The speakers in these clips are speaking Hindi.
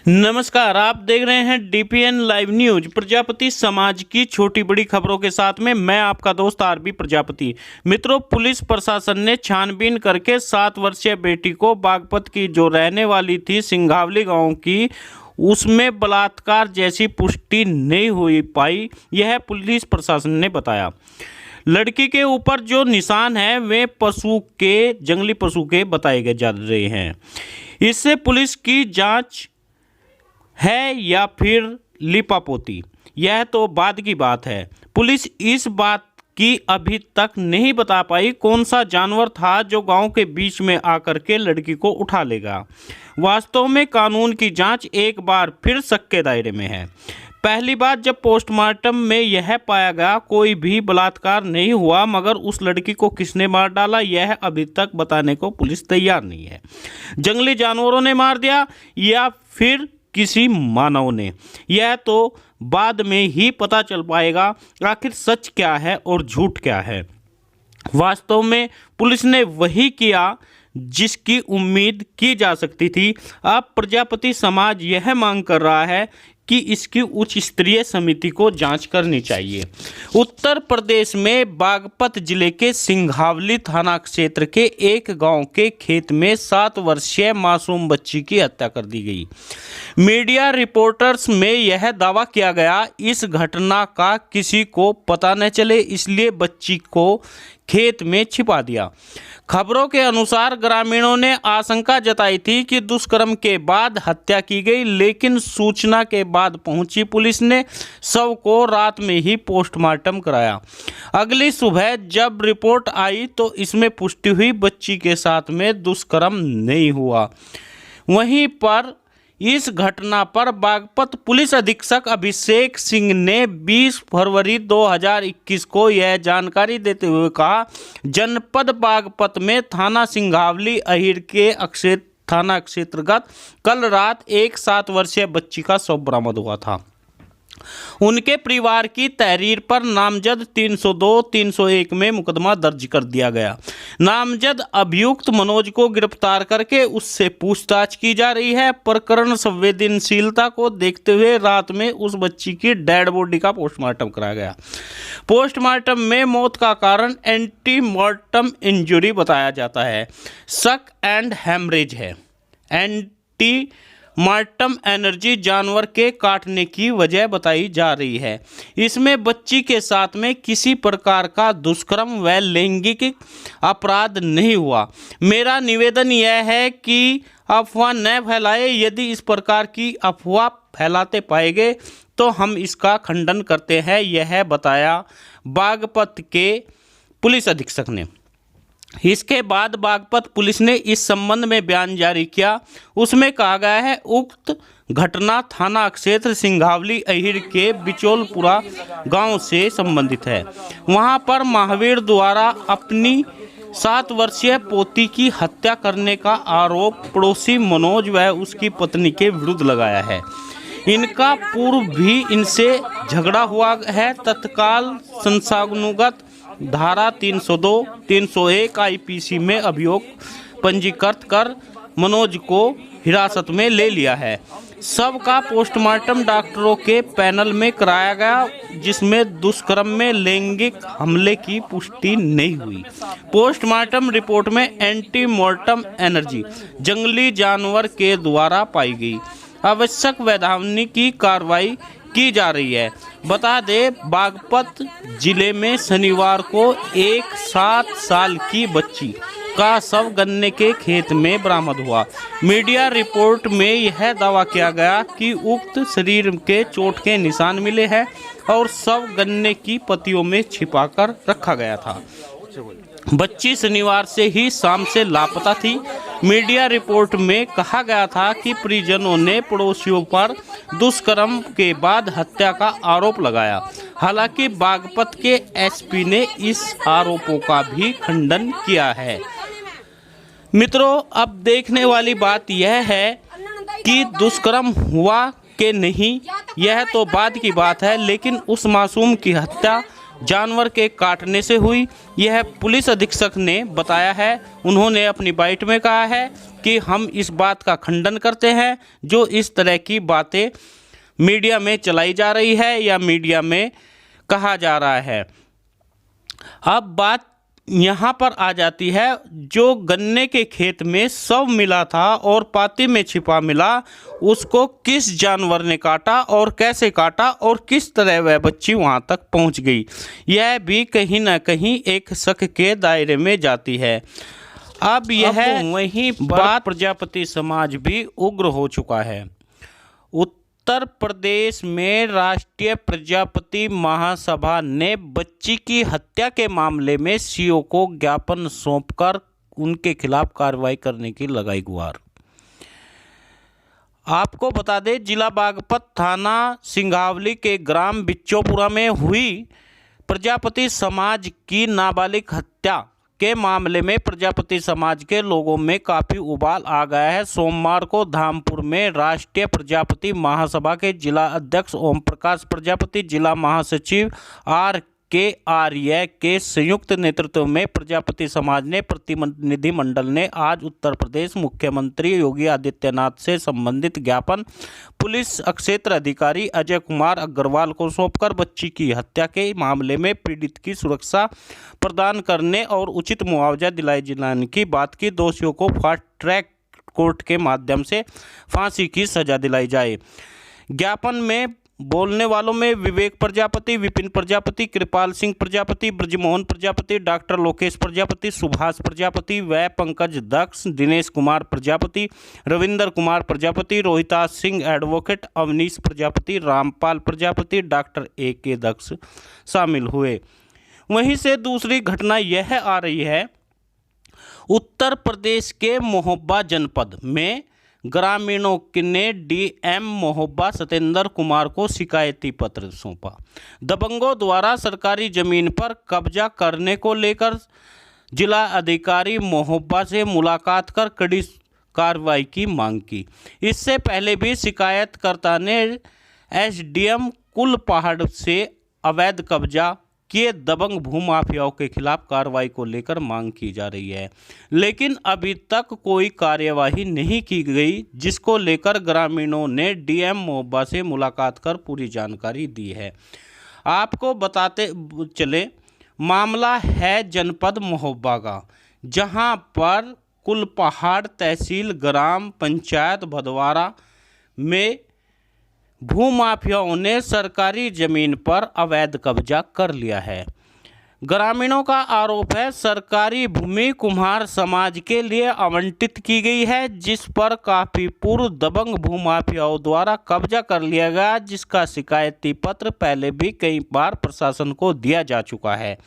नमस्कार, आप देख रहे हैं डीपीएन लाइव न्यूज। प्रजापति समाज की छोटी बड़ी खबरों के साथ में मैं आपका दोस्त आरबी प्रजापति। मित्रों, पुलिस प्रशासन ने छानबीन करके 7 वर्षीय बेटी को बागपत की जो रहने वाली थी सिंघावली गांव की, उसमें बलात्कार जैसी पुष्टि नहीं हो पाई, यह पुलिस प्रशासन ने बताया। लड़की के ऊपर जो निशान है वे जंगली पशु के बताए गए जा रहे हैं। इससे पुलिस की जांच है या फिर लिपापोती, यह तो बाद की बात है। पुलिस इस बात की अभी तक नहीं बता पाई कौन सा जानवर था जो गांव के बीच में आकर के लड़की को उठा लेगा। वास्तव में कानून की जांच एक बार फिर शक के दायरे में है। पहली बात जब पोस्टमार्टम में यह पाया गया कोई भी बलात्कार नहीं हुआ, मगर उस लड़की को किसने मार डाला यह अभी तक बताने को पुलिस तैयार नहीं है। जंगली जानवरों ने मार दिया या फिर किसी मानव ने, यह तो बाद में ही पता चल पाएगा आखिर सच क्या है और झूठ क्या है। वास्तव में पुलिस ने वही किया जिसकी उम्मीद की जा सकती थी। अब प्रजापति समाज यह मांग कर रहा है कि इसकी उच्च स्तरीय समिति को जांच करनी चाहिए। उत्तर प्रदेश में बागपत जिले के सिंघावली थाना क्षेत्र के एक गांव के खेत में 7 वर्षीय मासूम बच्ची की हत्या कर दी गई। मीडिया रिपोर्टर्स में यह दावा किया गया इस घटना का किसी को पता न चले, इसलिए बच्ची को खेत में छिपा दिया। खबरों के अनुसार ग्रामीणों ने आशंका जताई थी कि दुष्कर्म के बाद हत्या की गई, लेकिन सूचना के बाद पहुंची पुलिस ने शव को रात में ही पोस्टमार्टम कराया। अगली सुबह जब रिपोर्ट आई तो इसमें पुष्टि हुई बच्ची के साथ में दुष्कर्म नहीं हुआ। वहीं पर इस घटना पर बागपत पुलिस अधीक्षक अभिषेक सिंह ने 20 फरवरी 2021 को यह जानकारी देते हुए कहा, जनपद बागपत में थाना सिंघावली अहिर के थाना क्षेत्रगत कल रात एक 7 वर्षीय बच्ची का शव बरामद हुआ था। उनके परिवार की तहरीर पर नामजद 302-301 में मुकदमा दर्ज कर दिया गया। नामजद अभियुक्त मनोज को गिरफ्तार करके उससे पूछताछ की जा रही है। प्रकरण संवेदनशीलता को देखते हुए रात में उस बच्ची की डेड बॉडी का पोस्टमार्टम कराया गया। पोस्टमार्टम में मौत का कारण एंटीमॉर्टम इंजरी बताया जाता है। शक एंड हेमरेज है। एंटीमॉर्टम एनर्जी जानवर के काटने की वजह बताई जा रही है। इसमें बच्ची के साथ में किसी प्रकार का दुष्कर्म व लैंगिक अपराध नहीं हुआ। मेरा निवेदन यह है कि अफवाह न फैलाए। यदि इस प्रकार की अफवाह फैलाते पाए गए तो हम इसका खंडन करते हैं, यह बताया बागपत के पुलिस अधीक्षक ने। इसके बाद बागपत पुलिस ने इस संबंध में बयान जारी किया। उसमें कहा गया है उक्त घटना थाना क्षेत्र सिंघावली अहिर के बिचौलपुरा गांव से संबंधित है। वहां पर महावीर द्वारा अपनी 7 वर्षीय पोती की हत्या करने का आरोप पड़ोसी मनोज व उसकी पत्नी के विरुद्ध लगाया है। इनका पूर्व भी इनसे झगड़ा हुआ है। तत्काल संसानुगत धारा 302, 301 आईपीसी में अभियोग पंजीकृत कर मनोज को हिरासत में ले लिया है। शव का पोस्टमार्टम डॉक्टरों के पैनल में कराया गया, जिसमें दुष्कर्म में लैंगिक हमले की पुष्टि नहीं हुई। पोस्टमार्टम रिपोर्ट में एंटीमॉर्टम एनर्जी जंगली जानवर के द्वारा पाई गई। आवश्यक वैधानिक की कार्रवाई की जा रही है। बता दें, बागपत जिले में शनिवार को एक 7 साल की बच्ची का शव गन्ने के खेत में बरामद हुआ। मीडिया रिपोर्ट में यह दावा किया गया कि उक्त शरीर के चोट के निशान मिले हैं और शव गन्ने की पत्तियों में छिपाकर रखा गया था। बच्ची शनिवार से ही शाम से लापता थी। मीडिया रिपोर्ट में कहा गया था कि परिजनों ने पड़ोसियों पर दुष्कर्म के बाद हत्या का आरोप लगाया। हालांकि बागपत के एसपी ने इस आरोपों का भी खंडन किया है। मित्रों, अब देखने वाली बात यह है कि दुष्कर्म हुआ कि नहीं, यह तो बाद की बात है, लेकिन उस मासूम की हत्या जानवर के काटने से हुई। यह पुलिस अधीक्षक ने बताया है। उन्होंने अपनी बाइट में कहा है कि हम इस बात का खंडन करते हैं जो इस तरह की बातें मीडिया में चलाई जा रही है या मीडिया में कहा जा रहा है। अब बात यहाँ पर आ जाती है, जो गन्ने के खेत में शव मिला था और पाती में छिपा मिला, उसको किस जानवर ने काटा और कैसे काटा और किस तरह वह बच्ची वहाँ तक पहुँच गई, यह भी कहीं ना कहीं एक शक के दायरे में जाती है। अब यह वहीं बात प्रजापति समाज भी उग्र हो चुका है। उत्तर प्रदेश में राष्ट्रीय प्रजापति महासभा ने बच्ची की हत्या के मामले में सीओ को ज्ञापन सौंपकर उनके खिलाफ कार्रवाई करने की लगाई गुहार। आपको बता दें, जिला बागपत थाना सिंघावली के ग्राम बिच्चोपुरा में हुई प्रजापति समाज की नाबालिग हत्या के मामले में प्रजापति समाज के लोगों में काफ़ी उबाल आ गया है। सोमवार को धामपुर में राष्ट्रीय प्रजापति महासभा के जिला अध्यक्ष ओम प्रकाश प्रजापति, जिला महासचिव आर के आर्य के संयुक्त नेतृत्व में प्रजापति समाज ने प्रतिनिधिमंडल ने आज उत्तर प्रदेश मुख्यमंत्री योगी आदित्यनाथ से संबंधित ज्ञापन पुलिस क्षेत्र अधिकारी अजय कुमार अग्रवाल को सौंपकर बच्ची की हत्या के मामले में पीड़ित की सुरक्षा प्रदान करने और उचित मुआवजा दिलाने की बात की। दोषियों को फास्ट ट्रैक कोर्ट के माध्यम से फांसी की सजा दिलाई जाए। ज्ञापन में बोलने वालों में विवेक प्रजापति, विपिन प्रजापति, कृपाल सिंह प्रजापति, ब्रजमोहन प्रजापति, डॉक्टर लोकेश प्रजापति, सुभाष प्रजापति व Pankaj Daksh, Dinesh Kumar Prajapati, Ravinder Kumar Prajapati, Rohitaj Singh advocate, Avnish Prajapati, Rampal Prajapati, doctor AK Daksh शामिल हुए। वहीं से दूसरी घटना यह आ रही है, उत्तर प्रदेश के महोबा जनपद में ग्रामीणों ने DM महोबा सत्येंद्र कुमार को शिकायती पत्र सौंपा। दबंगों द्वारा सरकारी जमीन पर कब्जा करने को लेकर जिला अधिकारी महोबा से मुलाकात कर कड़ी कार्रवाई की मांग की। इससे पहले भी शिकायतकर्ता ने SDM कुलपहाड़ से अवैध कब्जा किए दबंग भूमाफियाओं के खिलाफ कार्रवाई को लेकर मांग की जा रही है, लेकिन अभी तक कोई कार्यवाही नहीं की गई, जिसको लेकर ग्रामीणों ने DM महोबा से मुलाकात कर पूरी जानकारी दी है। आपको बताते चले, मामला है जनपद महोबा का, जहां पर कुलपहाड़ तहसील ग्राम पंचायत भदवारा में भूमाफियाओं ने सरकारी जमीन पर अवैध कब्जा कर लिया है। ग्रामीणों का आरोप है सरकारी भूमि कुम्हार समाज के लिए आवंटित की गई है, जिस पर काफी पूर्व दबंग भूमाफियाओं द्वारा कब्जा कर लिया गया, जिसका शिकायती पत्र पहले भी कई बार प्रशासन को दिया जा चुका है,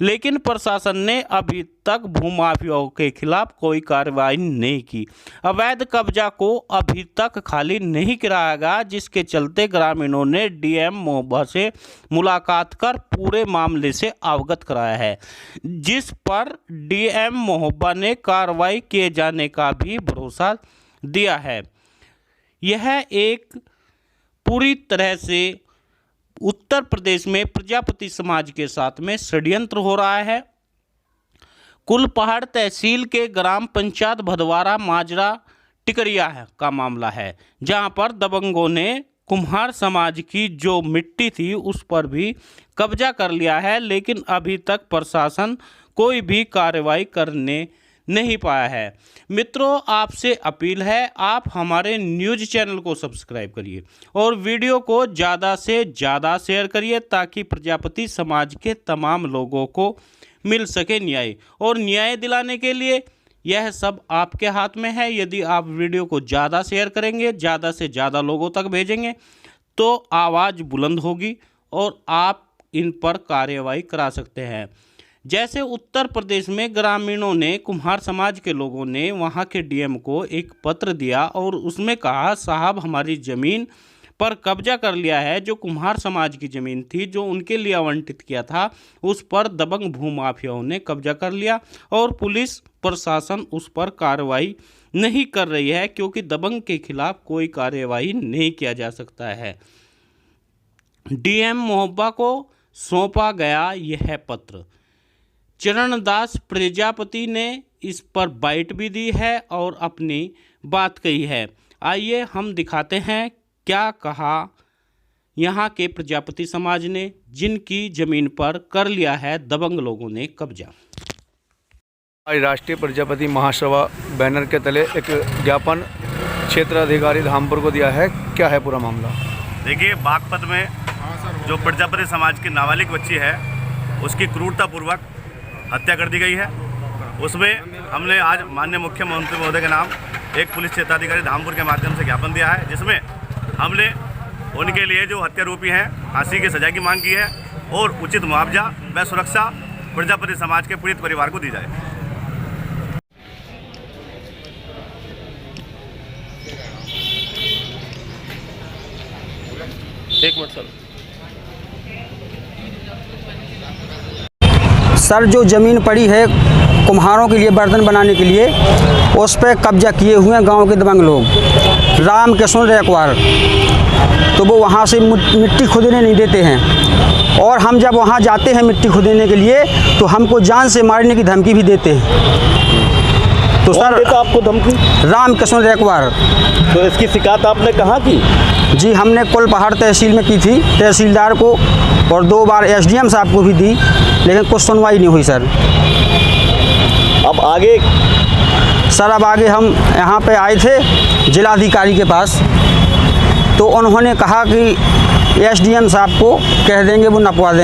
लेकिन प्रशासन ने अभी तक भूमाफियाओं के खिलाफ कोई कार्रवाई नहीं की। अवैध कब्जा को अभी तक खाली नहीं कराया गया, जिसके चलते ग्रामीणों ने DM महोबा से मुलाकात कर पूरे मामले से अवगत कराया है, जिस पर DM महोबा ने कार्रवाई किए जाने का भी भरोसा दिया है। यह एक पूरी तरह से उत्तर प्रदेश में प्रजापति समाज के साथ में षड्यंत्र हो रहा है। कुलपहाड़ तहसील के ग्राम पंचायत भदवारा माजरा टिकरिया का मामला है, जहां पर दबंगों ने कुम्हार समाज की जो मिट्टी थी उस पर भी कब्जा कर लिया है, लेकिन अभी तक प्रशासन कोई भी कार्रवाई करने नहीं पाया है। मित्रों, आपसे अपील है, आप हमारे न्यूज़ चैनल को सब्सक्राइब करिए और वीडियो को ज़्यादा से ज़्यादा शेयर करिए, ताकि प्रजापति समाज के तमाम लोगों को मिल सके न्याय। और न्याय दिलाने के लिए यह सब आपके हाथ में है। यदि आप वीडियो को ज़्यादा शेयर करेंगे, ज़्यादा से ज़्यादा लोगों तक भेजेंगे, तो आवाज़ बुलंद होगी और आप इन पर कार्रवाई करा सकते हैं। जैसे उत्तर प्रदेश में ग्रामीणों ने, कुम्हार समाज के लोगों ने वहाँ के DM को एक पत्र दिया और उसमें कहा, साहब हमारी ज़मीन पर कब्जा कर लिया है। जो कुम्हार समाज की ज़मीन थी, जो उनके लिए आवंटित किया था, उस पर दबंग भूमाफियाओं ने कब्जा कर लिया और पुलिस प्रशासन उस पर कार्रवाई नहीं कर रही है, क्योंकि दबंग के खिलाफ कोई कार्यवाही नहीं किया जा सकता है। DM महोबा को सौंपा गया यह पत्र। चरणदास प्रजापति ने इस पर बाइट भी दी है और अपनी बात कही है। आइए हम दिखाते हैं क्या कहा यहाँ के प्रजापति समाज ने, जिनकी जमीन पर कर लिया है दबंग लोगों ने कब्जा। आज राष्ट्रीय प्रजापति महासभा बैनर के तले एक ज्ञापन क्षेत्र अधिकारी धामपुर को दिया है। क्या है पूरा मामला? देखिए, बागपत में जो प्रजापति समाज की नाबालिग बच्ची है उसकी क्रूरतापूर्वक हत्या कर दी गई है। उसमें हमने आज माननीय मुख्यमंत्री महोदय के नाम एक पुलिस क्षेत्राधिकारी धामपुर के माध्यम से ज्ञापन दिया है, जिसमें हमने उनके लिए जो हत्यारोपी हैं फांसी की सजा की मांग की है और उचित मुआवजा व सुरक्षा प्रजापति समाज के पीड़ित परिवार को दी जाए। एक मिनट सर, जो ज़मीन पड़ी है कुम्हारों के लिए बर्तन बनाने के लिए, उस पर कब्जा किए हुए हैं गांव के दबंग लोग। राम कृष्ण रैकवार, तो वो वहाँ से मिट्टी खोदने नहीं देते हैं और हम जब वहाँ जाते हैं मिट्टी खोदने के लिए तो हमको जान से मारने की धमकी भी देते हैं। तो सर, आपको धमकी? राम कृष्ण रैकवार। तो इसकी शिकायत आपने कहाँ की? जी, हमने कुलपहाड़ तहसील में की थी, तहसीलदार को और 2 बार एसडीएम साहब को भी दी, लेकिन कुछ सुनवाई नहीं हुई सर। अब आगे? सर, अब आगे हम यहाँ पे आए थे जिलाधिकारी के पास, तो उन्होंने कहा कि एसडीएम साहब को कह देंगे, वो नपवा देंगे।